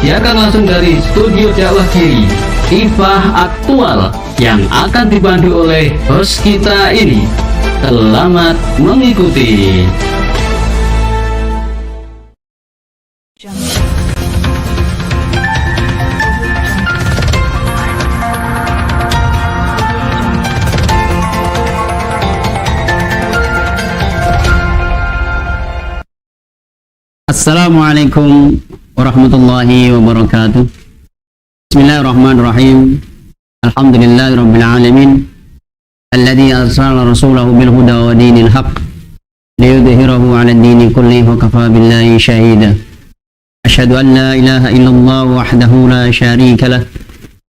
disiarkan langsung dari studio dakwah Kiri Kifah Aktual yang akan dipandu oleh host kita ini. Selamat mengikuti. Assalamualaikum warahmatullahi wabarakatuh. Bismillahirrahmanirrahim. Alhamdulillahirabbil alamin. Alladzi arsala rasulahu bil huda wa dinil haqq liyudhhirahu 'ala ad-dini kullihi wa kafa billahi shahida. Asyhadu an la ilaha illallah wahdahu la syarika lah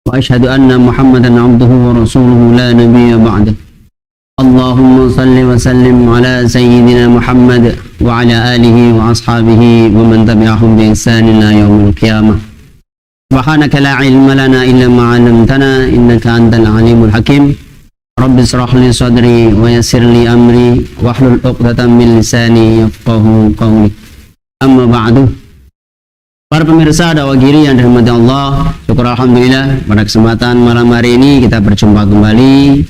wa asyhadu anna Muhammadan 'abduhu wa rasuluhu la nabiyya ba'dah. Allahumma salli wa sallim ala sayyidina Muhammad wa ala alihi wa ashabihi wa man tabi'ahum bi ihsan ila yaumil qiyamah. Subhanaka la ilma lana illa ma 'allamtana innaka antal alimul hakim. Rabbi shrah li sadri wa yassir li amri wahlul 'uqdatam min lisani yafqahu qawli. Amma ba'du. Para pemirsa dakwah Giri yang dirahmati Allah, syukur alhamdulillah pada kesempatan malam hari ini kita berjumpa kembali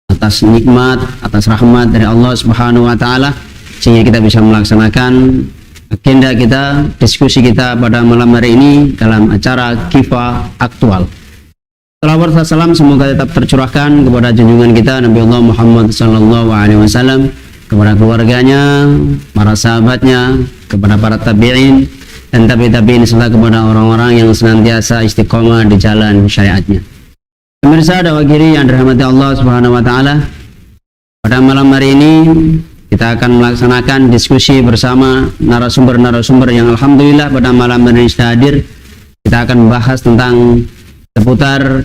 atas nikmat, atas rahmat dari Allah Subhanahu wa taala sehingga kita bisa melaksanakan agenda kita, diskusi kita pada malam hari ini dalam acara Kifah Aktual. Salawat dan salam semoga tetap tercurahkan kepada junjungan kita Nabi Allah Muhammad sallallahu alaihi wasallam, kepada keluarganya, para sahabatnya, kepada para tabi'in dan tabi'in serta kepada orang-orang yang senantiasa istiqomah di jalan syariatnya. Pemirsa dakwah Giri yang dirahmati Allah Subhanahu wa taala, pada malam hari ini kita akan melaksanakan diskusi bersama narasumber-narasumber yang alhamdulillah pada malam hari ini sudah hadir. Kita akan membahas tentang seputar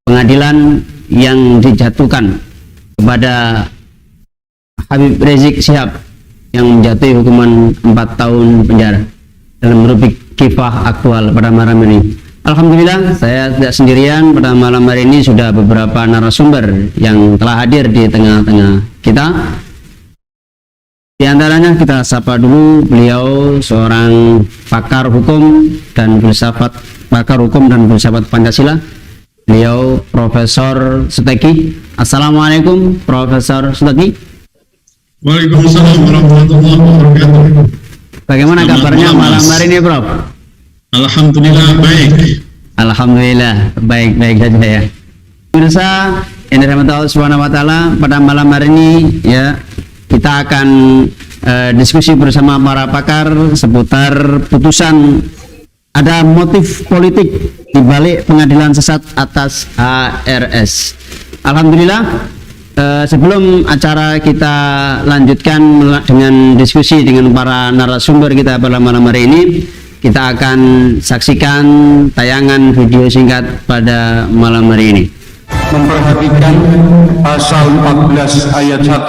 pengadilan yang dijatuhkan kepada Habib Rizik Syihab yang menjatuhi hukuman 4 tahun penjara dalam rubrik Kifah Aktual pada malam ini. Alhamdulillah saya tidak sendirian, pada malam hari ini sudah beberapa narasumber yang telah hadir di tengah-tengah kita. Di antaranya kita sapa dulu beliau seorang pakar hukum dan filsafat Pancasila. Beliau Profesor Suteki. Assalamualaikum Profesor Suteki. Waalaikumsalam warahmatullahi wabarakatuh. Bagaimana kabarnya malam hari ini, Prof? Alhamdulillah baik. Alhamdulillah baik-baik saja ya. Pemirsa yang dirahmati Allah Subhanahu wa taala, pada malam hari ini ya kita akan diskusi bersama para pakar seputar putusan ada motif politik di balik pengadilan sesat atas HRS. Alhamdulillah, sebelum acara kita lanjutkan dengan diskusi dengan para narasumber kita pada malam hari ini, kita akan saksikan tayangan video singkat pada malam hari ini. Memperhatikan pasal 14 ayat 1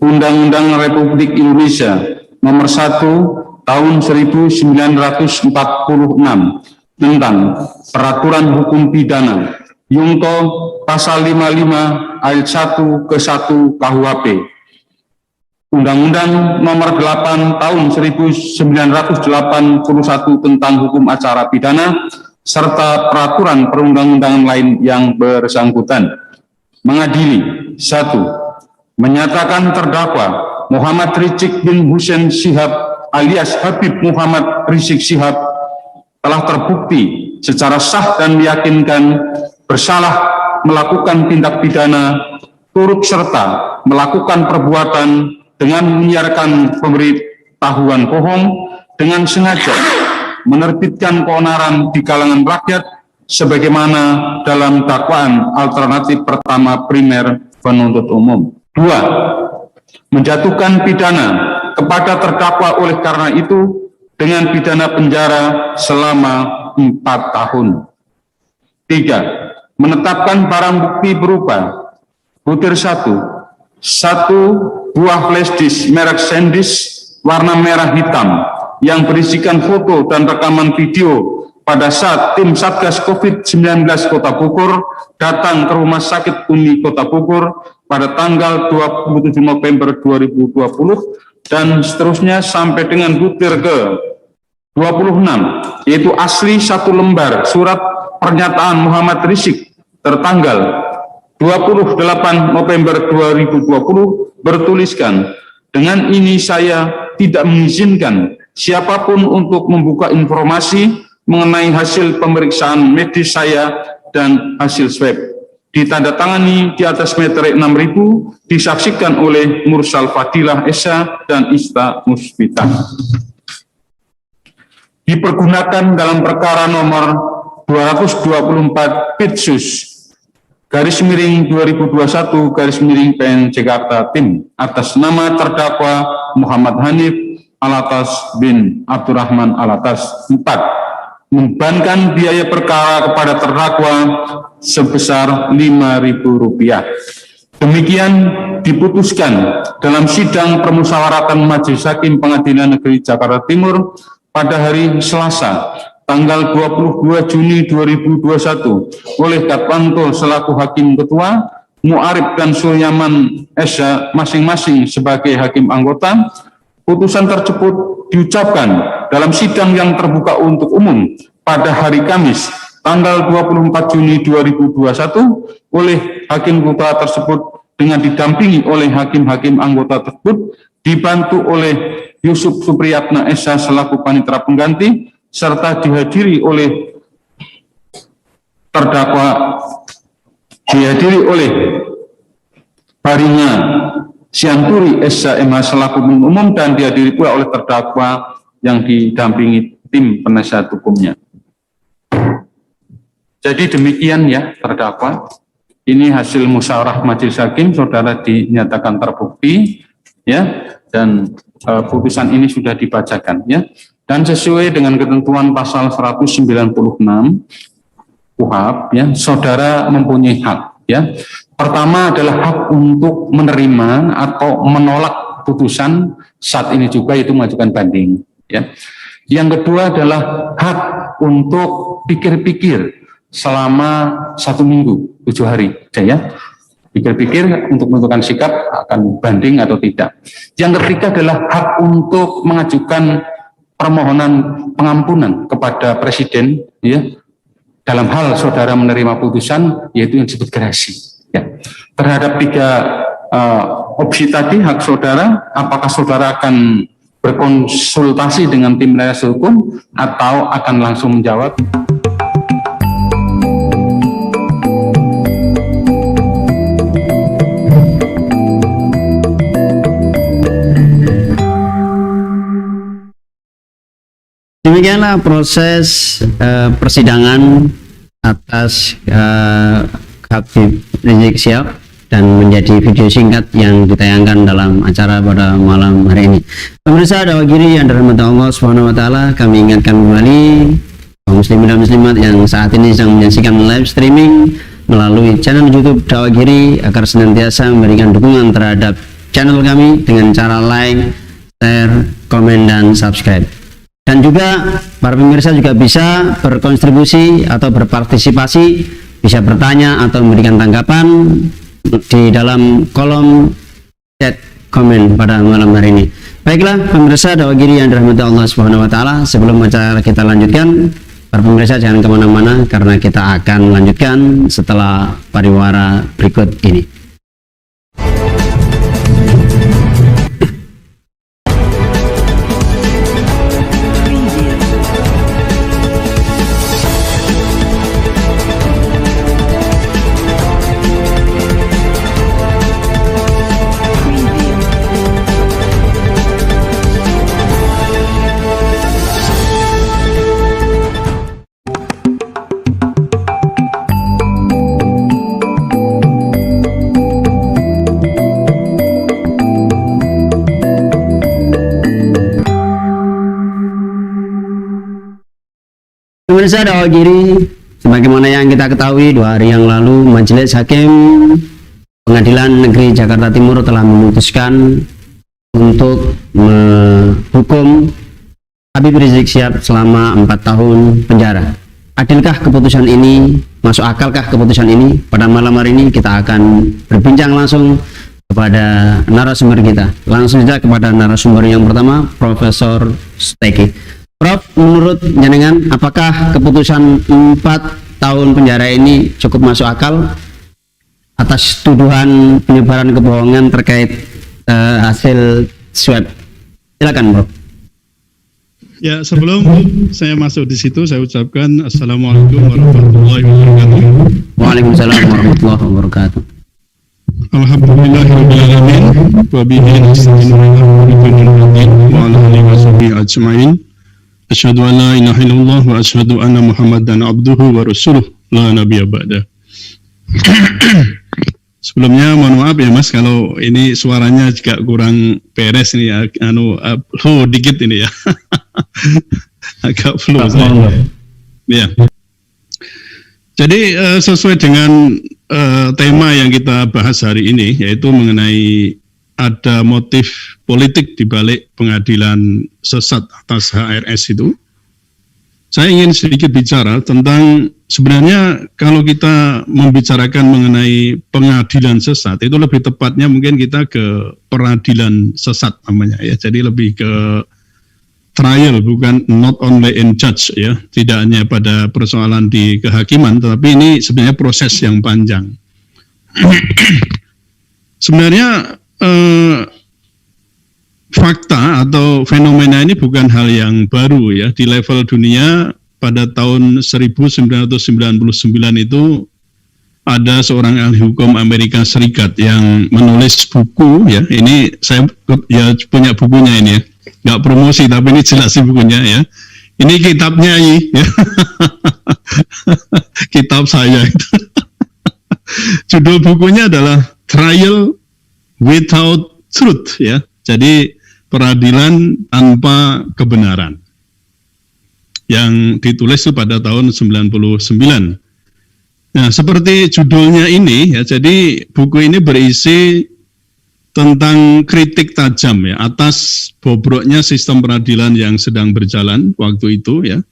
Undang-Undang Republik Indonesia nomor 1 tahun 1946 tentang peraturan hukum pidana Yungto pasal 55 ayat 1 ke 1 KUHP, Undang-Undang nomor 8 tahun 1981 tentang hukum acara pidana, serta peraturan perundang-undangan lain yang bersangkutan. Mengadili: 1. Menyatakan terdakwa Muhammad Rizik bin Hussein Syihab alias Habib Muhammad Rizik Syihab telah terbukti secara sah dan meyakinkan bersalah melakukan tindak pidana turut serta melakukan perbuatan dengan menyiarkan pemberitahuan bohong dengan sengaja menerbitkan keonaran di kalangan rakyat sebagaimana dalam dakwaan alternatif pertama primer penuntut umum. 2. Menjatuhkan pidana kepada terdakwa oleh karena itu dengan pidana penjara selama 4 tahun. 3. Menetapkan barang bukti berupa butir 1 buah flash disk merek SanDisk warna merah hitam yang berisikan foto dan rekaman video pada saat tim Satgas COVID-19 Kota Bogor datang ke Rumah Sakit Umi Kota Bogor pada tanggal 27 November 2020 dan seterusnya sampai dengan butir ke 26, yaitu asli 1 lembar surat pernyataan Muhammad Rizik tertanggal 28 November 2020 bertuliskan, dengan ini saya tidak mengizinkan siapapun untuk membuka informasi mengenai hasil pemeriksaan medis saya dan hasil swab. Ditandatangani di atas meterai 6.000, disaksikan oleh Mursal Fadilah Esa dan Ista Musbita. Dipergunakan dalam perkara nomor 224 Pitsus /2021 Jakarta Tim atas nama terdakwa Muhammad Hanif Alatas bin Abdurrahman Alatas 4, membebankan biaya perkara kepada terdakwa sebesar Rp5.000. Demikian diputuskan dalam sidang permusyawaratan Majelis Hakim Pengadilan Negeri Jakarta Timur pada hari Selasa, tanggal 22 Juni 2021 oleh Katwanto selaku Hakim Ketua, Mu'arif dan Sulyaman Esa masing-masing sebagai Hakim Anggota. Putusan tersebut diucapkan dalam sidang yang terbuka untuk umum pada hari Kamis, tanggal 24 Juni 2021 oleh Hakim Ketua tersebut dengan didampingi oleh hakim-hakim anggota tersebut, dibantu oleh Yusuf Supriyatna Esa selaku panitera pengganti, serta dihadiri oleh Baringa Sianturi Esa MH selaku umum, dan dihadiri pula oleh terdakwa yang didampingi tim penasihat hukumnya. Jadi demikian ya terdakwa. Ini hasil musyawarah majelis hakim, saudara dinyatakan terbukti ya, dan putusan ini sudah dibacakan ya. Dan sesuai dengan ketentuan pasal 196 KUHP ya, saudara mempunyai hak ya. Pertama adalah hak untuk menerima atau menolak putusan, saat ini juga itu mengajukan banding ya. Yang kedua adalah hak untuk pikir-pikir selama 1 minggu 7 hari ya. Pikir-pikir untuk menentukan sikap akan banding atau tidak. Yang ketiga adalah hak untuk mengajukan permohonan pengampunan kepada Presiden ya, dalam hal saudara menerima putusan, yaitu yang disebut gerasi ya. Terhadap 3 opsi tadi hak saudara, apakah saudara akan berkonsultasi dengan tim penasihat hukum atau akan langsung menjawab? Demikianlah proses persidangan atas Habib Rizik Syihab, dan menjadi video singkat yang ditayangkan dalam acara pada malam hari ini. Pemirsa Dawagiri yang dirahmati Allah Subhanahu wa taala, kami ingatkan kembali kaum muslimin dan muslimat yang saat ini sedang menyaksikan live streaming melalui channel YouTube Dawagiri agar senantiasa memberikan dukungan terhadap channel kami dengan cara like, share, komen, dan subscribe. Dan juga para pemirsa juga bisa berkontribusi atau berpartisipasi, bisa bertanya atau memberikan tanggapan di dalam kolom chat komen pada malam hari ini. Baiklah pemirsa Dawagiri yang dirahmati Allah Subhanahu wa taala, sebelum acara kita lanjutkan, para pemirsa jangan kemana-mana karena kita akan lanjutkan setelah pariwara berikut ini. Pemirsa Dawagiri, sebagaimana yang kita ketahui 2 hari yang lalu Majelis Hakim Pengadilan Negeri Jakarta Timur telah memutuskan untuk menghukum Habib Rizik Syihab selama 4 tahun penjara. Adilkah keputusan ini? Masuk akalkah keputusan ini? Pada malam hari ini kita akan berbincang langsung kepada narasumber kita. Langsung saja kepada narasumber yang pertama, Profesor Steki. Prof, menurut jenengan apakah keputusan 4 tahun penjara ini cukup masuk akal atas tuduhan penyebaran kebohongan terkait hasil swab? Silakan, Prof. Ya, sebelum saya masuk di situ, saya ucapkan Assalamualaikum warahmatullahi wabarakatuh. Waalaikumsalam warahmatullahi wabarakatuh. Alhamdulillahirrahmanirrahim. Wa bihi nasta'inu wa ala alihi wa sahbihi ajma'in. Asyhadu an la ilaha illallah wa asyhadu anna Muhammadan abduhu wa rasuluh la nabiyya ba'da. Sebelumnya mohon maaf ya Mas kalau ini suaranya juga kurang beres nih ya, flow dikit ini ya. Agak flow saya. Ya. Jadi sesuai dengan tema yang kita bahas hari ini, yaitu mengenai ada motif politik di balik pengadilan sesat atas HRS itu. Saya ingin sedikit bicara tentang sebenarnya kalau kita membicarakan mengenai pengadilan sesat, itu lebih tepatnya mungkin kita ke peradilan sesat namanya ya. Jadi lebih ke trial, bukan not only in judge ya, tidak hanya pada persoalan di kehakiman, tetapi ini sebenarnya proses yang panjang. Sebenarnya fakta atau fenomena ini bukan hal yang baru ya. Di level dunia pada tahun 1999 itu ada seorang ahli hukum Amerika Serikat yang menulis buku ya. Ini saya ya punya bukunya ini ya. Nggak promosi tapi ini jelasin bukunya ya. Ini kitabnya ya. Kitab saya itu. Judul bukunya adalah Trial Without Truth ya. Jadi peradilan tanpa kebenaran. Yang ditulis itu pada tahun 99. Nah, seperti judulnya ini ya, jadi buku ini berisi tentang kritik tajam ya atas bobroknya sistem peradilan yang sedang berjalan waktu itu ya,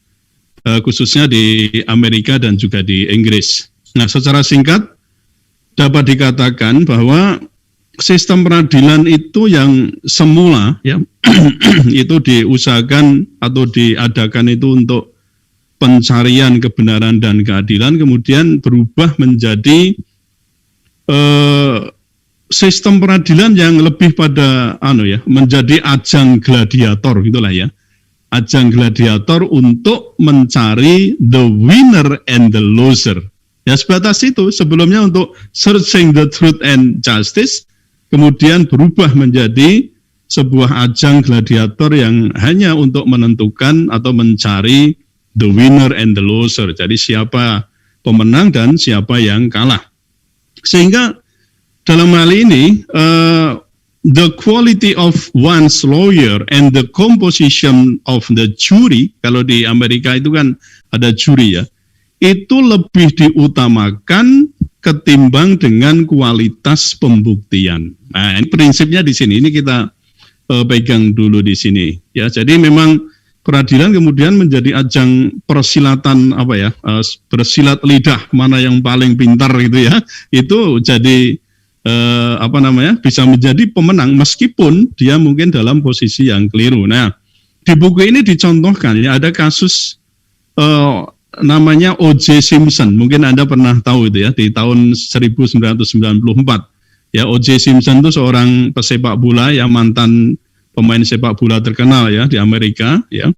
khususnya di Amerika dan juga di Inggris. Nah, secara singkat dapat dikatakan bahwa sistem peradilan itu yang semula ya itu diusahakan atau diadakan itu untuk pencarian kebenaran dan keadilan, kemudian berubah menjadi sistem peradilan yang lebih pada menjadi ajang gladiator gitulah ya. Ajang gladiator untuk mencari the winner and the loser. Ya sebatas itu, sebelumnya untuk searching the truth and justice, kemudian berubah menjadi sebuah ajang gladiator yang hanya untuk menentukan atau mencari the winner and the loser. Jadi siapa pemenang dan siapa yang kalah. Sehingga dalam hal ini, the quality of one's lawyer and the composition of the jury, kalau di Amerika itu kan ada juri ya, itu lebih diutamakan ketimbang dengan kualitas pembuktian. Nah, ini prinsipnya di sini. Ini kita pegang dulu di sini. Ya, jadi memang peradilan kemudian menjadi ajang persilatan bersilat lidah mana yang paling pintar gitu ya. Itu jadi bisa menjadi pemenang meskipun dia mungkin dalam posisi yang keliru. Nah, di buku ini dicontohkan ya ada kasus namanya O.J. Simpson, mungkin Anda pernah tahu itu ya, di tahun 1994. Ya, O.J. Simpson itu seorang pesepak bola yang mantan pemain sepak bola terkenal ya di Amerika ya.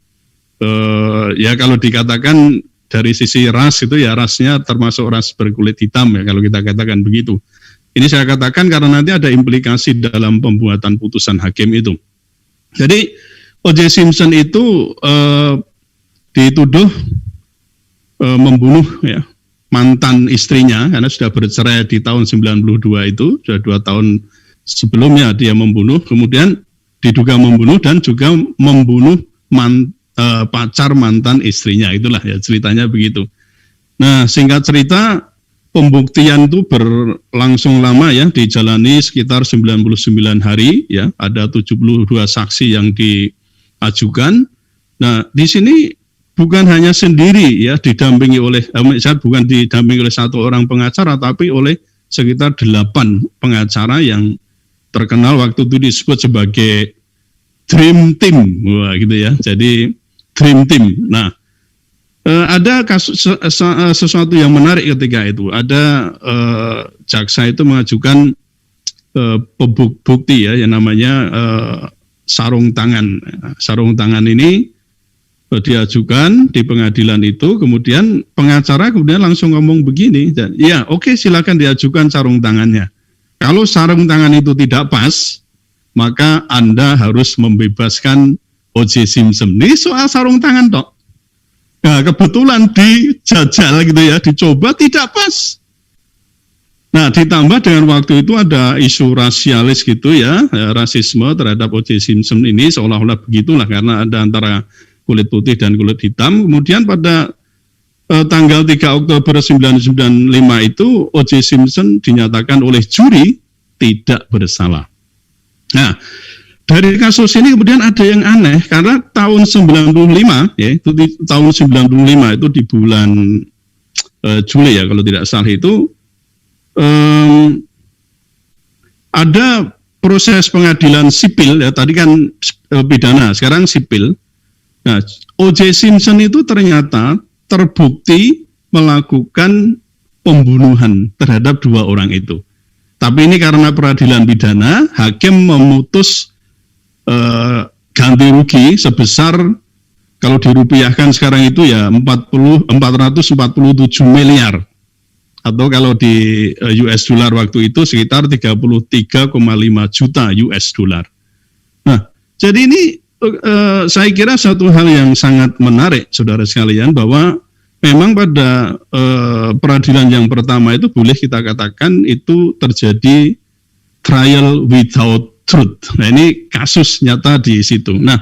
Ya kalau dikatakan dari sisi ras itu ya rasnya termasuk ras berkulit hitam ya kalau kita katakan begitu. Ini saya katakan karena nanti ada implikasi dalam pembuatan putusan hakim itu. Jadi O.J. Simpson itu dituduh membunuh ya mantan istrinya karena sudah bercerai di tahun 92 itu, sudah 2 tahun sebelumnya dia membunuh, kemudian diduga membunuh dan juga membunuh pacar mantan istrinya, itulah ya ceritanya begitu. Nah, singkat cerita pembuktian itu berlangsung lama ya, dijalani sekitar 99 hari ya, ada 72 saksi yang diajukan. Nah, di sini bukan hanya sendiri ya didampingi oleh bukan didampingi oleh satu orang pengacara tapi oleh sekitar 8 pengacara yang terkenal waktu itu disebut sebagai dream team. Wah gitu ya. Jadi Dream Team. Nah, ada kasus sesuatu yang menarik ketika itu. Ada jaksa itu mengajukan bukti ya, yang namanya sarung tangan. Sarung tangan ini diajukan di pengadilan itu, kemudian pengacara kemudian langsung ngomong begini, ya oke, silakan diajukan sarung tangannya. Kalau sarung tangan itu tidak pas, maka Anda harus membebaskan O.J. Simpson. Ini soal sarung tangan toh. Nah, kebetulan dijajal gitu ya, dicoba tidak pas. Nah, ditambah dengan waktu itu ada isu rasialis gitu ya, rasisme terhadap O.J. Simpson ini seolah-olah begitulah, karena ada antara kulit putih dan kulit hitam. Kemudian pada tanggal 3 Oktober 1995 itu O.J. Simpson dinyatakan oleh juri tidak bersalah. Nah, dari kasus ini kemudian ada yang aneh, karena tahun 95 ya, itu di tahun 95 itu di bulan Juli ya kalau tidak salah itu ada proses pengadilan sipil ya, tadi kan pidana, sekarang sipil. Nah, O.J. Simpson itu ternyata terbukti melakukan pembunuhan terhadap 2 orang itu. Tapi ini karena peradilan pidana, hakim memutus ganti rugi sebesar, kalau dirupiahkan sekarang itu ya 447 miliar. Atau kalau di US dollar waktu itu sekitar 33,5 juta US dollar. Nah, jadi ini saya kira satu hal yang sangat menarik, saudara sekalian, bahwa memang pada peradilan yang pertama itu boleh kita katakan itu terjadi trial without truth. Nah, ini kasus nyata di situ. Nah,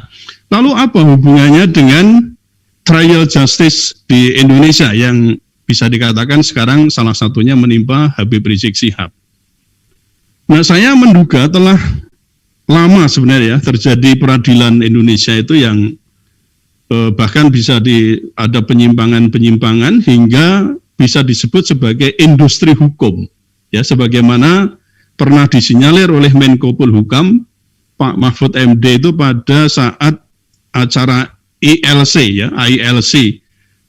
lalu apa hubungannya dengan trial justice di Indonesia yang bisa dikatakan sekarang salah satunya menimpa Habib Rizik Syihab? Nah, saya menduga telah lama sebenarnya terjadi peradilan Indonesia itu yang bahkan bisa ada penyimpangan-penyimpangan hingga bisa disebut sebagai industri hukum. Ya, sebagaimana pernah disinyalir oleh Menko Polhukam Pak Mahfud MD itu pada saat acara ILC ya, ILC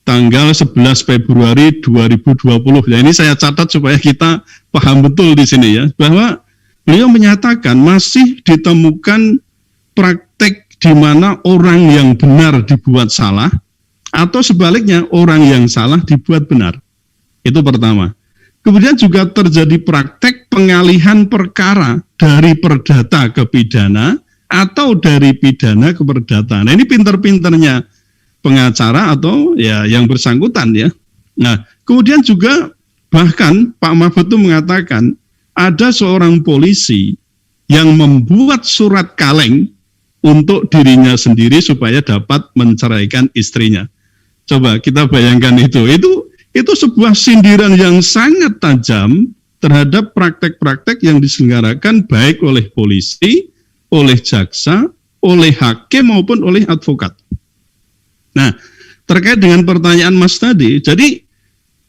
tanggal 11 Februari 2020. Ya, ini saya catat supaya kita paham betul di sini ya, bahwa beliau menyatakan masih ditemukan praktek di mana orang yang benar dibuat salah atau sebaliknya orang yang salah dibuat benar. Itu pertama. Kemudian juga terjadi praktek pengalihan perkara dari perdata ke pidana atau dari pidana ke perdata. Nah, ini pinter-pinternya pengacara atau ya yang bersangkutan ya. Nah, kemudian juga bahkan Pak Mahfud itu mengatakan ada seorang polisi yang membuat surat kaleng untuk dirinya sendiri supaya dapat menceraikan istrinya. Coba kita bayangkan itu sebuah sindiran yang sangat tajam terhadap praktek-praktek yang diselenggarakan baik oleh polisi, oleh jaksa, oleh hakim maupun oleh advokat. Nah, terkait dengan pertanyaan Mas tadi, jadi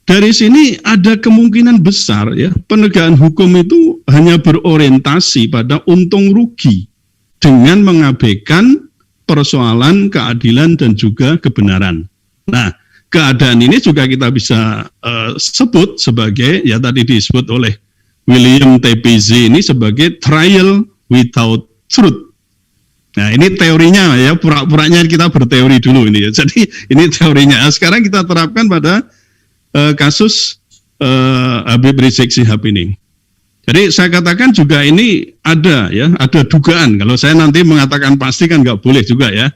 dari sini ada kemungkinan besar ya penegakan hukum itu hanya berorientasi pada untung rugi dengan mengabaikan persoalan keadilan dan juga kebenaran. Nah, keadaan ini juga kita bisa sebut sebagai ya tadi disebut oleh William T. Pizzi ini sebagai trial without truth. Nah, ini teorinya ya, pura-puranya kita berteori dulu ini ya. Jadi ini teorinya. Nah, sekarang kita terapkan pada kasus Habib Rizik Syihab ini. Jadi saya katakan juga ini ada dugaan. Kalau saya nanti mengatakan pasti kan nggak boleh juga ya.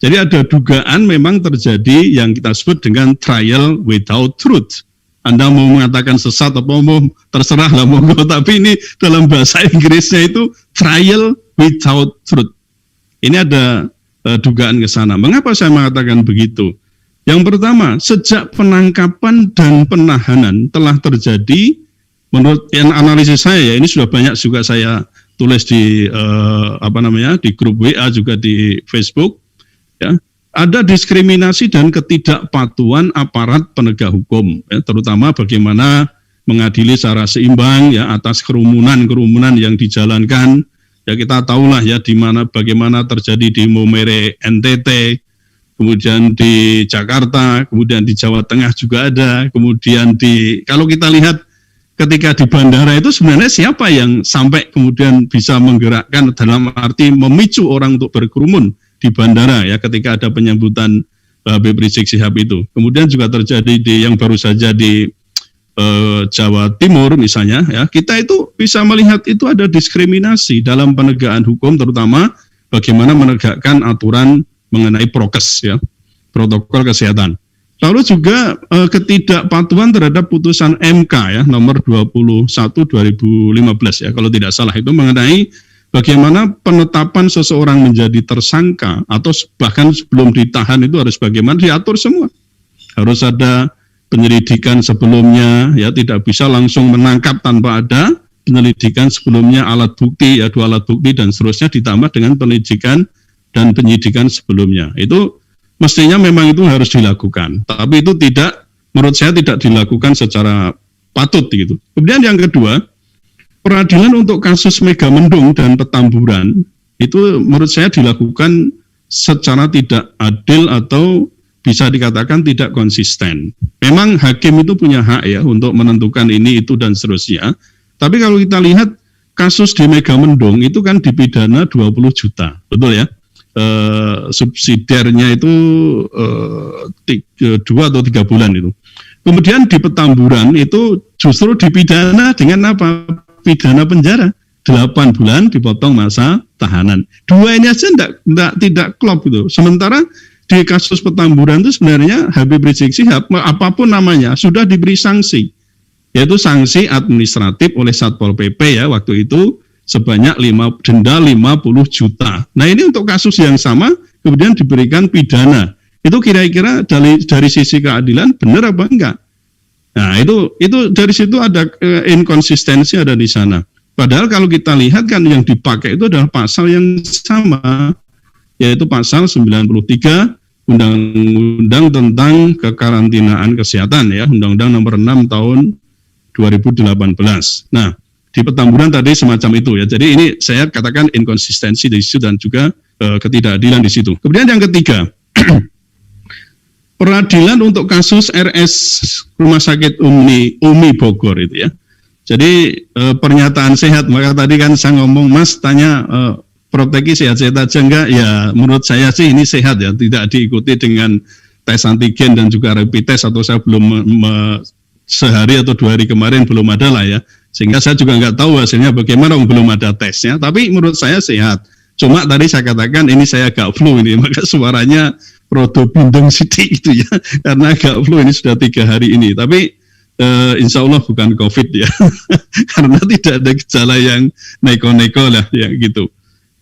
Jadi ada dugaan memang terjadi yang kita sebut dengan trial without truth. Anda mau mengatakan sesat atau mau terserah lah monggo, tapi ini dalam bahasa Inggrisnya itu trial without truth. Ini ada dugaan ke sana. Mengapa saya mengatakan begitu? Yang pertama, sejak penangkapan dan penahanan telah terjadi, menurut analisis saya ya, ini sudah banyak juga saya tulis di di grup WA juga di Facebook, ya, ada diskriminasi dan ketidakpatuhan aparat penegak hukum, ya, terutama bagaimana mengadili secara seimbang ya atas kerumunan yang dijalankan. Ya kita tahulah ya bagaimana terjadi di Momere NTT. kemudian di Jakarta, kemudian di Jawa Tengah juga ada, kemudian kalau kita lihat ketika di bandara itu sebenarnya siapa yang sampai kemudian bisa menggerakkan dalam arti memicu orang untuk berkerumun di bandara ya ketika ada penyambutan Habib Rizik Syihab itu. Kemudian juga terjadi yang baru saja di Jawa Timur misalnya ya, kita itu bisa melihat itu ada diskriminasi dalam penegakan hukum, terutama bagaimana menegakkan aturan mengenai prokes ya, protokol kesehatan. Lalu juga ketidakpatuhan terhadap putusan MK ya nomor 21 2015 ya kalau tidak salah, itu mengenai bagaimana penetapan seseorang menjadi tersangka atau bahkan sebelum ditahan itu harus bagaimana diatur semua. Harus ada penyelidikan sebelumnya ya, tidak bisa langsung menangkap tanpa ada penyelidikan sebelumnya, alat bukti ya, 2 alat bukti dan seterusnya ditambah dengan penyelidikan dan penyidikan sebelumnya. Itu mestinya memang itu harus dilakukan, tapi itu tidak, menurut saya tidak dilakukan secara patut gitu. Kemudian yang kedua, peradilan untuk kasus Megamendung dan Petamburan itu menurut saya dilakukan secara tidak adil atau bisa dikatakan tidak konsisten. Memang hakim itu punya hak ya untuk menentukan ini, itu, dan seterusnya. Tapi kalau kita lihat kasus di Megamendung itu kan dipidana 20 juta, betul ya? Subsidiarnya itu 2 atau 3 bulan itu. Kemudian di Petamburan itu justru dipidana dengan apa? Pidana penjara 8 bulan dipotong masa tahanan. 2 ini aja tidak klop gitu. Sementara di kasus Petamburan itu sebenarnya Habib Rizik Syihab, apapun namanya, sudah diberi sanksi, yaitu sanksi administratif oleh Satpol PP ya waktu itu sebanyak denda 50 juta. Nah ini untuk kasus yang sama kemudian diberikan pidana. Itu kira-kira dari sisi keadilan benar apa enggak? Nah itu dari situ ada inkonsistensi ada di sana. Padahal kalau kita lihat kan yang dipakai itu adalah pasal yang sama, yaitu pasal 93 Undang-Undang tentang Kekarantinaan Kesehatan ya, Undang-Undang nomor 6 tahun 2018. Nah, di Petamburan tadi semacam itu ya. Jadi ini saya katakan inkonsistensi di situ dan juga ketidakadilan di situ. Kemudian yang ketiga, peradilan untuk kasus RS Rumah Sakit Umi Bogor itu ya. Jadi pernyataan sehat, maka tadi kan saya ngomong, Mas tanya Prof. Teki sehat-sehat aja enggak? Ya menurut saya sih ini sehat ya, tidak diikuti dengan tes antigen dan juga rapid test, atau saya belum sehari atau 2 hari kemarin belum ada lah ya, sehingga saya juga nggak tahu hasilnya bagaimana, belum ada tesnya, tapi menurut saya sehat. Cuma tadi saya katakan ini saya agak flu ini, maka suaranya rodo bindeng sidik itu ya, karena agak flu ini sudah 3 hari ini, tapi insya Allah bukan COVID ya, karena tidak ada gejala yang neko-neko lah ya gitu.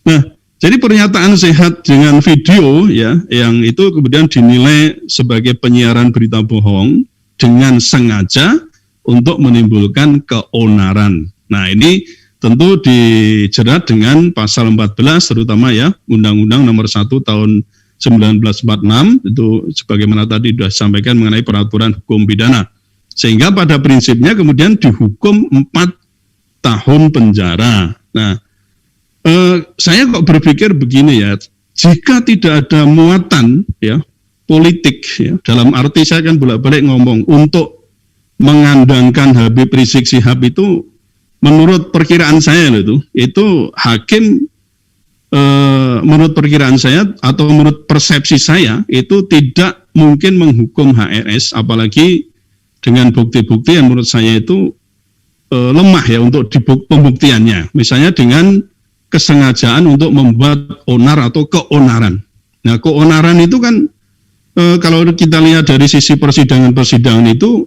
Nah, jadi pernyataan sehat dengan video ya, yang itu kemudian dinilai sebagai penyiaran berita bohong dengan sengaja untuk menimbulkan keonaran. Nah, ini tentu dijerat dengan pasal 14 terutama ya, Undang-Undang nomor 1 tahun 1946 itu sebagaimana tadi sudah disampaikan mengenai peraturan hukum pidana. Sehingga pada prinsipnya kemudian dihukum 4 tahun penjara. Nah, saya kok berpikir begini ya, jika tidak ada muatan ya politik ya, dalam arti saya kan bolak-balik ngomong untuk mengandangkan Habib Rizik Syihab itu, menurut perkiraan saya itu hakim menurut perkiraan saya atau menurut persepsi saya itu tidak mungkin menghukum HRS, apalagi dengan bukti-bukti yang menurut saya itu lemah ya untuk pembuktiannya, misalnya dengan kesengajaan untuk membuat onar atau keonaran. Nah, keonaran itu kan kalau kita lihat dari sisi persidangan itu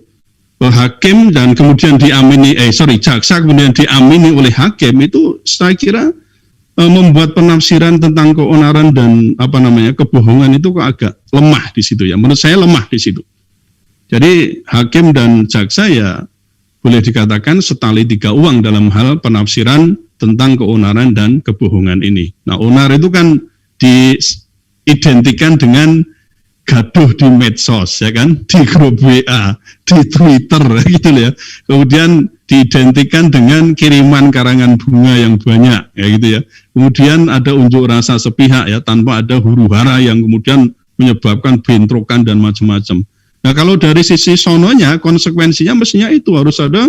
hakim dan kemudian jaksa kemudian diamini oleh hakim, itu saya kira membuat penafsiran tentang keonaran dan kebohongan itu kok agak lemah di situ ya. Menurut saya lemah di situ. Jadi hakim dan jaksa ya boleh dikatakan setali 3 uang dalam hal penafsiran tentang keonaran dan kebohongan ini. Nah, onar itu kan diidentikan dengan gaduh di medsos ya kan, di grup WA, di Twitter gitu ya. Kemudian diidentikan dengan kiriman karangan bunga yang banyak ya gitu ya. Kemudian ada unjuk rasa sepihak ya tanpa ada huru-hara yang kemudian menyebabkan bentrokan dan macam-macam. Nah, kalau dari sisi sononya, konsekuensinya mestinya itu harus ada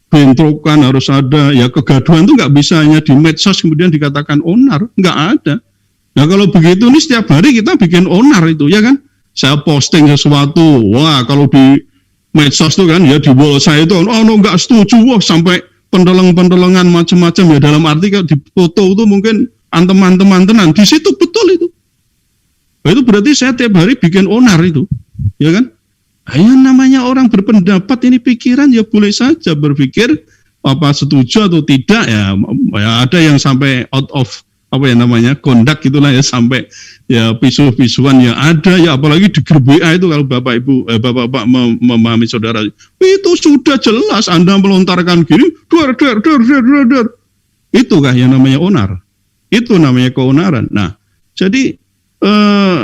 bentrokan, harus ada ya kegaduhan. Itu nggak bisa hanya di medsos kemudian dikatakan onar, nggak ada. Nah, kalau begitu nih setiap hari kita bikin onar itu, ya kan? Saya posting sesuatu, wah kalau di medsos itu kan ya di wall saya itu, nggak setuju, wah sampai pendelengan macam-macam ya, dalam arti kalau di foto itu mungkin antem-anteman tenan, di situ betul itu. Nah, itu berarti saya tiap hari bikin onar itu, ya kan? Ya namanya orang berpendapat, ini pikiran ya boleh saja berpikir apa setuju atau tidak ya ada yang sampai out of apa ya namanya conduct gitulah ya, sampai ya pisu-pisuan ya ada ya, apalagi di grup WA itu kalau bapak ibu bapak-bapak memahami saudara itu sudah jelas Anda melontarkan gini der. Itukah yang namanya onar, itu namanya keonaran. Nah jadi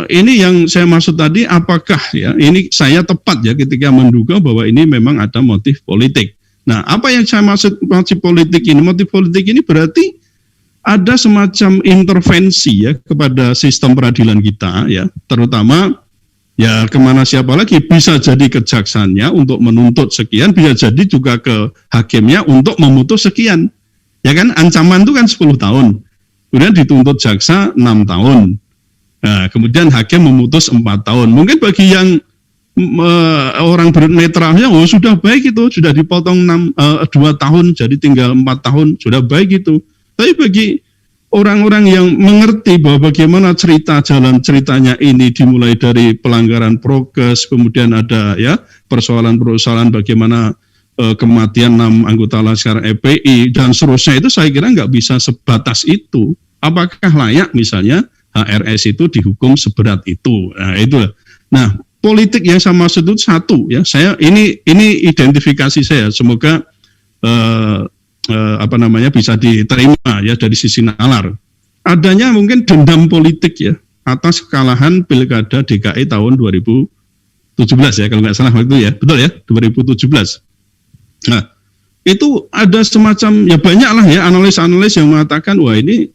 ini yang saya maksud tadi, apakah ya ini saya tepat ya ketika menduga bahwa ini memang ada motif politik. Nah, apa yang saya maksud motif politik ini? Motif politik ini berarti ada semacam intervensi ya kepada sistem peradilan kita ya, terutama ya kemana siapa lagi, bisa jadi kejaksannya untuk menuntut sekian, bisa jadi juga ke hakimnya untuk memutus sekian. Ya kan, ancaman itu kan 10 tahun. Kemudian dituntut jaksa 6 tahun. Nah, kemudian hakim memutus 4 tahun. Mungkin bagi yang orang bernetralnya, sudah baik itu, sudah dipotong 2 tahun, jadi tinggal 4 tahun, sudah baik itu. Tapi bagi orang-orang yang mengerti bahwa bagaimana jalan ceritanya ini dimulai dari pelanggaran prokes, kemudian ada ya persoalan-persoalan bagaimana kematian 6 anggota Laskar FPI dan seterusnya, itu saya kira nggak bisa sebatas itu. Apakah layak misalnya HRS itu dihukum seberat itu? Nah, itulah. Nah, politik yang saya maksud itu satu ya. Saya ini identifikasi saya. Semoga bisa diterima ya dari sisi nalar. Adanya mungkin dendam politik ya atas kekalahan Pilkada DKI tahun 2017 ya kalau nggak salah waktu ya. Betul ya, 2017. Nah, itu ada semacam ya banyak lah ya analis-analis yang mengatakan wah ini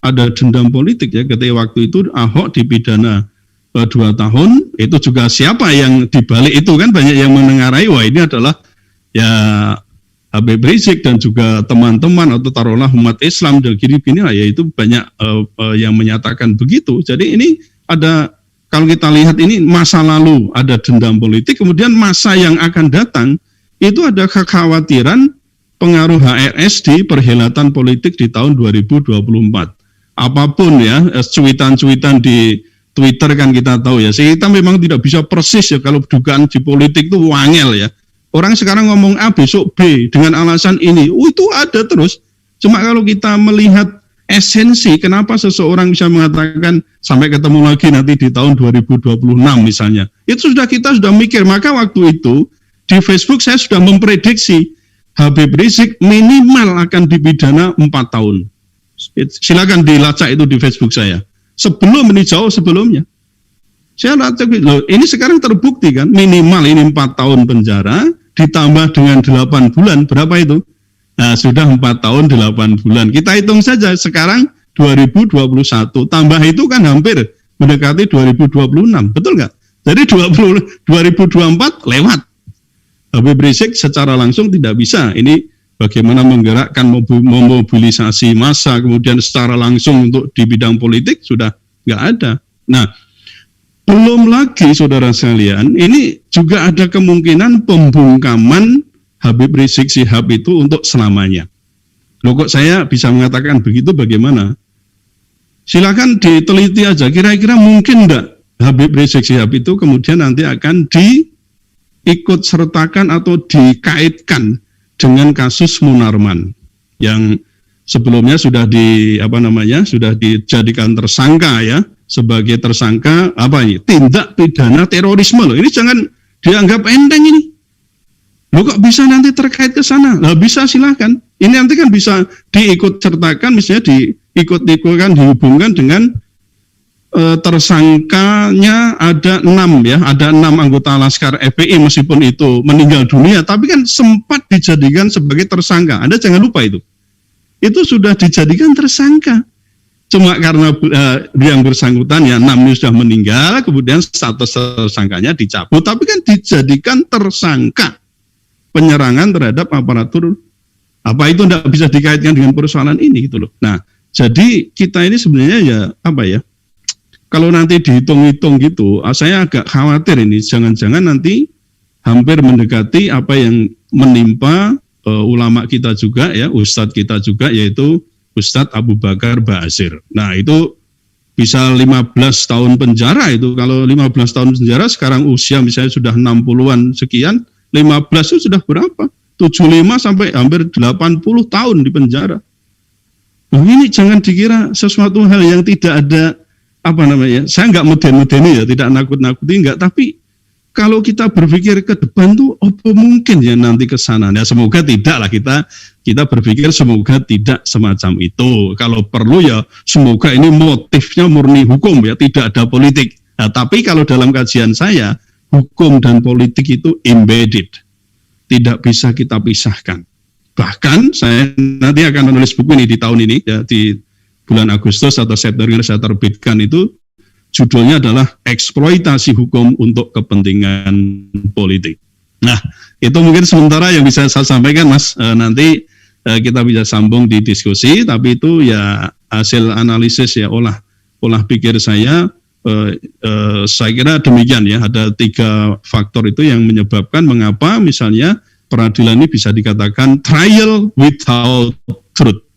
ada dendam politik ya, ketika waktu itu Ahok dipidana 2 tahun, itu juga siapa yang dibalik itu kan banyak yang menengarai, wah ini adalah ya Habib Rizik dan juga teman-teman atau taruhlah umat Islam dan gini-gini lah ya, itu banyak yang menyatakan begitu. Jadi ini ada, kalau kita lihat ini masa lalu ada dendam politik, kemudian masa yang akan datang itu ada kekhawatiran pengaruh HRS di perhelatan politik di tahun 2024. Apapun ya, cuitan-cuitan di Twitter kan kita tahu ya, kita memang tidak bisa persis ya kalau dugaan di politik itu wangel ya. Orang sekarang ngomong A, besok B, dengan alasan ini, itu ada terus. Cuma kalau kita melihat esensi, kenapa seseorang bisa mengatakan sampai ketemu lagi nanti di tahun 2026 misalnya, itu kita sudah mikir, maka waktu itu di Facebook saya sudah memprediksi Habib Rizik minimal akan dipidana 4 tahun. Silakan dilacak itu di Facebook saya. Sebelum ini jauh sebelumnya. Saya lacak loh, ini sekarang terbukti kan, minimal ini 4 tahun penjara ditambah dengan 8 bulan, berapa itu? Nah, sudah 4 tahun 8 bulan. Kita hitung saja sekarang 2021, tambah itu kan hampir mendekati 2026, betul nggak? Jadi 2024 lewat. Habib Rizik secara langsung tidak bisa. Ini bagaimana menggerakkan memobilisasi massa, kemudian secara langsung untuk di bidang politik sudah nggak ada. Nah, belum lagi saudara sekalian, ini juga ada kemungkinan pembungkaman Habib Rizik Syihab itu untuk selamanya. Loh kok saya bisa mengatakan begitu, bagaimana? Silakan diteliti aja, kira-kira mungkin enggak Habib Rizik Syihab itu kemudian nanti akan diikut sertakan atau dikaitkan dengan kasus Munarman yang sebelumnya sudah sudah dijadikan tersangka ya, sebagai tersangka tindak pidana terorisme loh. Ini jangan dianggap enteng ini. Loh kok bisa nanti terkait ke sana? Lah bisa, silakan. Ini nanti kan bisa diikut sertakan, misalnya diikut-ikutkan, dihubungkan dengan tersangkanya ada 6 ya, ada 6 anggota Laskar FPI meskipun itu meninggal dunia, tapi kan sempat dijadikan sebagai tersangka. Anda jangan lupa itu sudah dijadikan tersangka. Cuma karena yang bersangkutan ya 6 ini sudah meninggal, kemudian status tersangkanya dicabut, tapi kan dijadikan tersangka penyerangan terhadap aparatur. Apa itu tidak bisa dikaitkan dengan persoalan ini gitu loh. Nah, jadi kita ini sebenarnya ya apa ya? Kalau nanti dihitung-hitung gitu, saya agak khawatir ini jangan-jangan nanti hampir mendekati apa yang menimpa ulama kita juga ya, ustadz kita juga, yaitu Ustadz Abu Bakar Ba'asyir. Nah itu bisa 15 tahun penjara itu. Kalau 15 tahun penjara sekarang usia misalnya sudah 60-an sekian, 15 itu sudah berapa? 75 sampai hampir 80 tahun di penjara. Nah, ini jangan dikira sesuatu hal yang tidak ada apa namanya. Saya nggak meden-medeni ya, tidak nakut-nakuti enggak, tapi kalau kita berpikir ke depan tuh apa mungkin ya nanti ke sana. Ya semoga tidak lah, kita berpikir semoga tidak semacam itu. Kalau perlu ya semoga ini motifnya murni hukum ya, tidak ada politik. Nah, tapi kalau dalam kajian saya, hukum dan politik itu embedded. Tidak bisa kita pisahkan. Bahkan saya nanti akan menulis buku ini di tahun ini ya, di bulan Agustus atau September saya terbitkan itu. Judulnya adalah eksploitasi hukum untuk kepentingan politik. Nah, itu mungkin sementara yang bisa saya sampaikan, Mas. Nanti kita bisa sambung di diskusi, tapi itu ya hasil analisis ya olah pikir saya. Saya kira demikian ya. Ada 3 faktor itu yang menyebabkan mengapa misalnya peradilan ini bisa dikatakan trial without truth.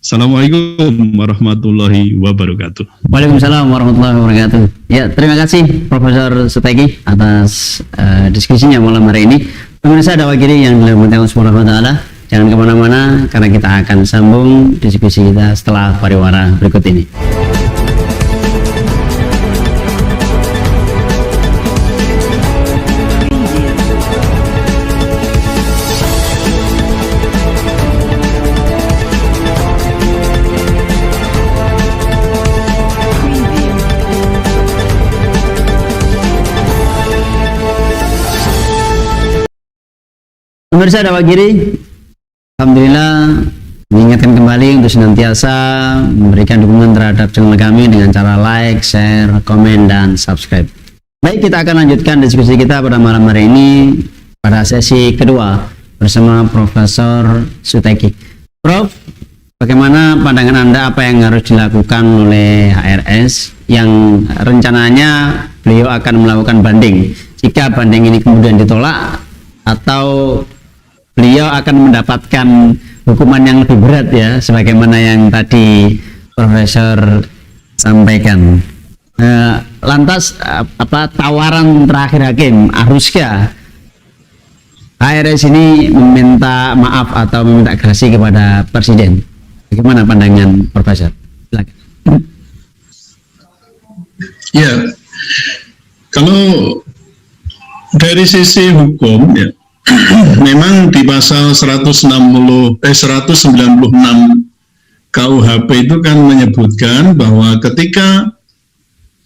Assalamualaikum warahmatullahi wabarakatuh. Waalaikumsalam warahmatullahi wabarakatuh. Ya, terima kasih Profesor Suteki atas diskusinya malam hari ini. Pemirsa Dakwah Giri yang dirahmati Allah Subhanahu wa taala, jangan kemana-mana karena kita akan sambung diskusi kita setelah pariwara berikut ini. Pemirsa Dakwah Giri, alhamdulillah mengingatkan kembali untuk senantiasa memberikan dukungan terhadap channel kami dengan cara like, share, komen, dan subscribe. Baik, kita akan lanjutkan diskusi kita pada malam hari ini pada sesi kedua bersama Profesor Suteki. Prof, bagaimana pandangan Anda apa yang harus dilakukan oleh HRS yang rencananya beliau akan melakukan banding? Jika banding ini kemudian ditolak atau beliau akan mendapatkan hukuman yang lebih berat ya, sebagaimana yang tadi Profesor sampaikan. Lantas apa tawaran terakhir hakim, haruskah HRS ini meminta maaf atau meminta gerasi kepada Presiden? Bagaimana pandangan Profesor? Silakan. Ya, kalau dari sisi hukum ya, memang di pasal 196 KUHP itu kan menyebutkan bahwa ketika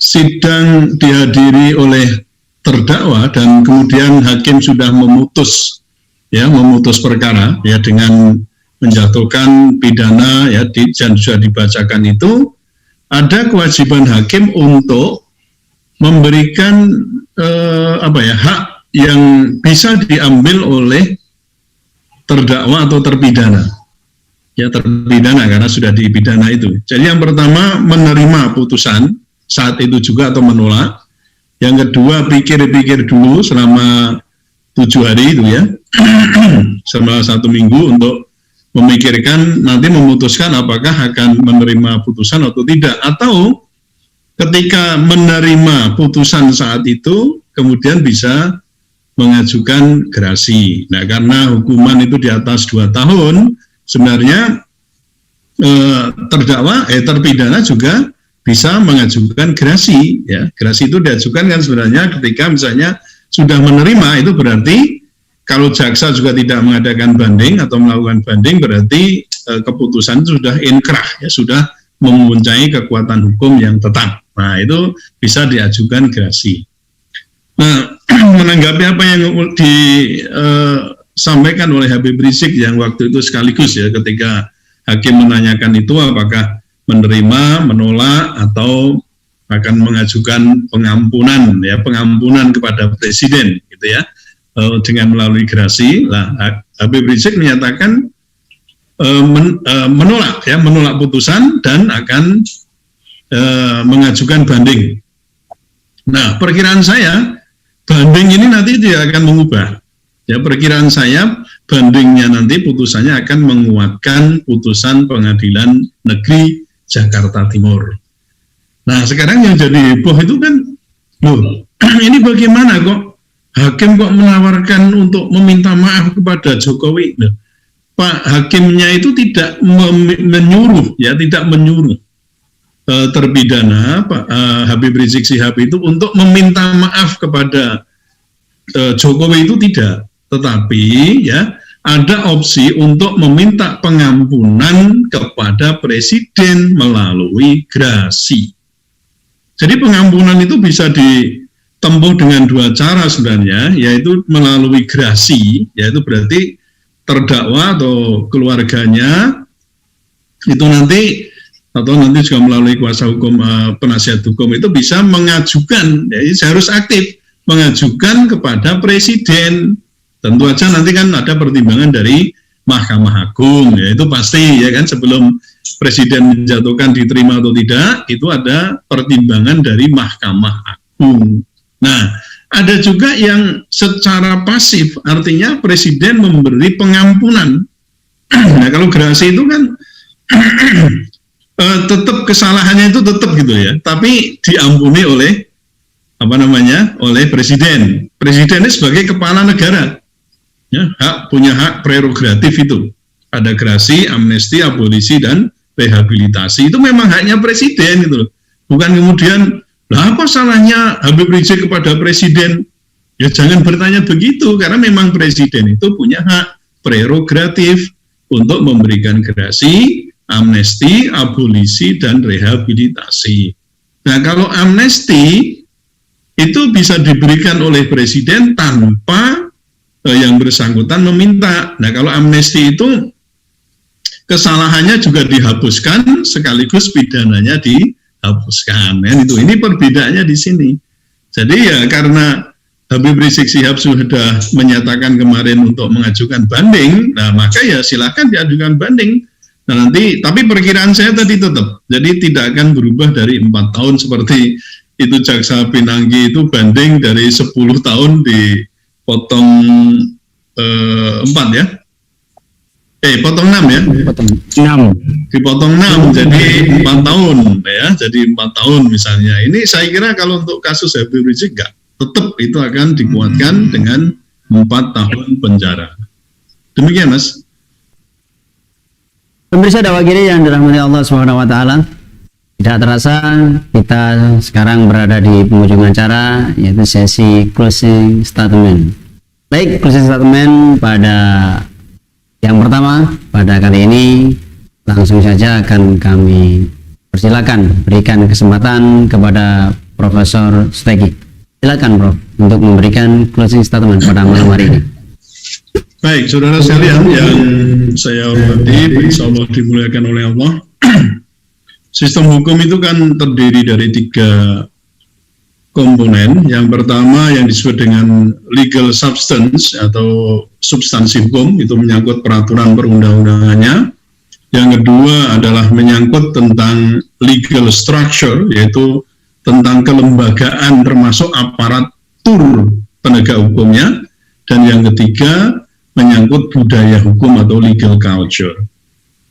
sidang dihadiri oleh terdakwa dan kemudian hakim sudah memutus perkara ya dengan menjatuhkan pidana ya dan sudah dibacakan itu, ada kewajiban hakim untuk memberikan hak yang bisa diambil oleh terdakwa atau terpidana. Ya, terpidana karena sudah dipidana itu. Jadi yang pertama menerima putusan saat itu juga atau menolak. Yang kedua pikir-pikir dulu selama 7 hari itu ya. Selama 1 minggu untuk memikirkan nanti memutuskan apakah akan menerima putusan atau tidak. Atau ketika menerima putusan saat itu kemudian bisa mengajukan gerasi. Nah, karena hukuman itu di atas 2 tahun, sebenarnya terpidana juga bisa mengajukan gerasi. Ya, gerasi itu diajukan kan sebenarnya ketika misalnya sudah menerima, itu berarti kalau jaksa juga tidak mengadakan banding atau melakukan banding, berarti keputusan sudah inkrah, ya sudah mempunyai kekuatan hukum yang tetap. Nah, itu bisa diajukan gerasi. Nah, menanggapi apa yang disampaikan oleh Habib Rizik yang waktu itu sekaligus ya ketika hakim menanyakan itu apakah menerima, menolak, atau akan mengajukan pengampunan kepada presiden, gitu ya, dengan melalui gerasi. Nah, Habib Rizik menyatakan menolak putusan dan akan mengajukan banding. Nah, perkiraan saya banding ini nanti tidak akan mengubah. Ya, perkiraan saya bandingnya nanti putusannya akan menguatkan putusan Pengadilan Negeri Jakarta Timur. Nah, sekarang yang jadi heboh itu kan, loh, ini bagaimana kok hakim kok menawarkan untuk meminta maaf kepada Jokowi? Loh, Pak hakimnya itu tidak menyuruh, ya, tidak menyuruh terpidana Pak Habib Rizik Syihab itu untuk meminta maaf kepada Jokowi, itu tidak, tetapi ya ada opsi untuk meminta pengampunan kepada presiden melalui gerasi. Jadi pengampunan itu bisa ditempuh dengan dua cara sebenarnya, yaitu melalui gerasi, yaitu berarti terdakwa atau keluarganya itu nanti, atau nanti juga melalui kuasa hukum, penasihat hukum itu bisa mengajukan, ya, harus aktif mengajukan kepada presiden. Tentu aja nanti kan ada pertimbangan dari Mahkamah Agung, ya itu pasti, ya kan, sebelum presiden menjatuhkan diterima atau tidak, itu ada pertimbangan dari Mahkamah Agung. Nah, ada juga yang secara pasif, artinya presiden memberi pengampunan. Nah, kalau gerasi itu kan tetap kesalahannya itu tetap gitu ya, tapi diampuni oleh oleh presiden. Presidennya sebagai kepala negara, ya, punya hak prerogatif itu. Ada gerasi, amnesti, abolisi, dan rehabilitasi. Itu memang haknya presiden gitu loh. Bukan kemudian, lah apa salahnya Habib Rizik kepada presiden? Ya jangan bertanya begitu, karena memang presiden itu punya hak prerogatif untuk memberikan gerasi, amnesti, abolisi, dan rehabilitasi. Nah, kalau amnesti itu bisa diberikan oleh presiden tanpa yang bersangkutan meminta. Nah, kalau amnesti itu kesalahannya juga dihapuskan sekaligus pidananya dihapuskan. Nah, ini perbedaannya di sini. Jadi ya karena Habib Rizik Syihab sudah menyatakan kemarin untuk mengajukan banding, nah maka ya silakan diajukan banding. Nah nanti, tapi perkiraan saya tadi tetap, jadi tidak akan berubah dari 4 tahun seperti itu Jaksa Pinangki itu banding dari 10 tahun dipotong 4 ya. Potong 6 ya. Dipotong 6 jadi 4 tahun ya, jadi 4 tahun misalnya. Ini saya kira kalau untuk kasus Habib Rizik enggak, tetap itu akan dikuatkan dengan 4 tahun penjara. Demikian Mas. Pemirsa dakwah kiri yang dirahmati Allah Subhanahu wa taala, tidak terasa kita sekarang berada di penghujung acara, yaitu sesi closing statement. Baik, closing statement pada yang pertama pada kali ini langsung saja akan kami persilakan berikan kesempatan kepada Profesor Suteki. Silakan Prof untuk memberikan closing statement pada malam hari ini. Baik, saudara sekalian yang saya hormati, insyaallah dimuliakan oleh Allah. Sistem hukum itu kan terdiri dari 3 komponen. Yang pertama yang disebut dengan legal substance atau substansi hukum, itu menyangkut peraturan perundang-undangannya. Yang kedua adalah menyangkut tentang legal structure, yaitu tentang kelembagaan termasuk aparatur penegak hukumnya. Dan yang ketiga menyangkut budaya hukum atau legal culture.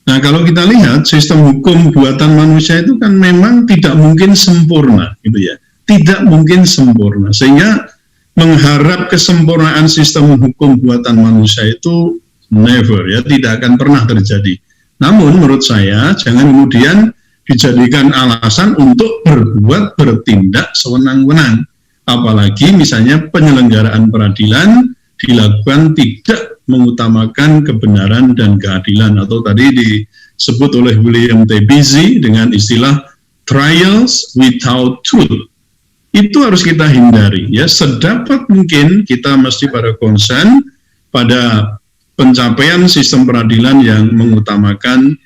Nah, kalau kita lihat sistem hukum buatan manusia itu kan memang tidak mungkin sempurna, gitu ya. Tidak mungkin sempurna, sehingga mengharap kesempurnaan sistem hukum buatan manusia itu never, ya, tidak akan pernah terjadi. Namun menurut saya jangan kemudian dijadikan alasan untuk bertindak sewenang-wenang. Apalagi misalnya penyelenggaraan peradilan dilakukan tidak mengutamakan kebenaran dan keadilan, atau tadi disebut oleh William T. Bizzi dengan istilah trials without truth. Itu harus kita hindari, ya. Sedapat mungkin kita mesti pada concern pada pencapaian sistem peradilan yang mengutamakan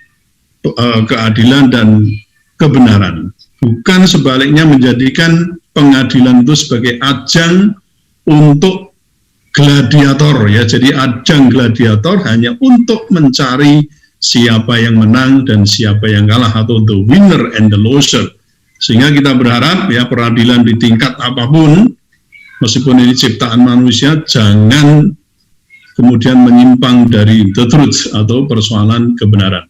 keadilan dan kebenaran. Bukan sebaliknya menjadikan pengadilan itu sebagai ajang untuk gladiator ya. Jadi ajang gladiator hanya untuk mencari siapa yang menang dan siapa yang kalah, atau the winner and the loser. Sehingga kita berharap ya peradilan di tingkat apapun, meskipun ini ciptaan manusia, jangan kemudian menyimpang dari the truth atau persoalan kebenaran.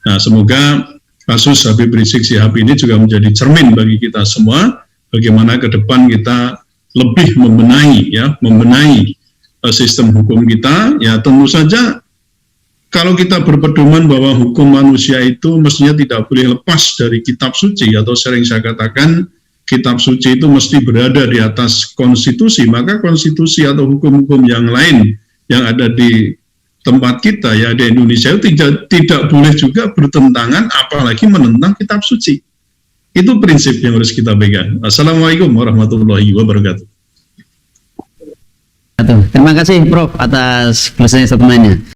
Nah, semoga kasus Habib Rizik Syihab ini juga menjadi cermin bagi kita semua, bagaimana ke depan kita lebih membenahi sistem hukum kita. Ya tentu saja kalau kita berpedoman bahwa hukum manusia itu mestinya tidak boleh lepas dari kitab suci, atau sering saya katakan kitab suci itu mesti berada di atas konstitusi, maka konstitusi atau hukum-hukum yang lain yang ada di tempat kita ya di Indonesia itu tidak boleh juga bertentangan, apalagi menentang kitab suci. Itu prinsip yang harus kita pegang. Assalamualaikum warahmatullahi wabarakatuh. Terima kasih Prof atas closing statement-nya.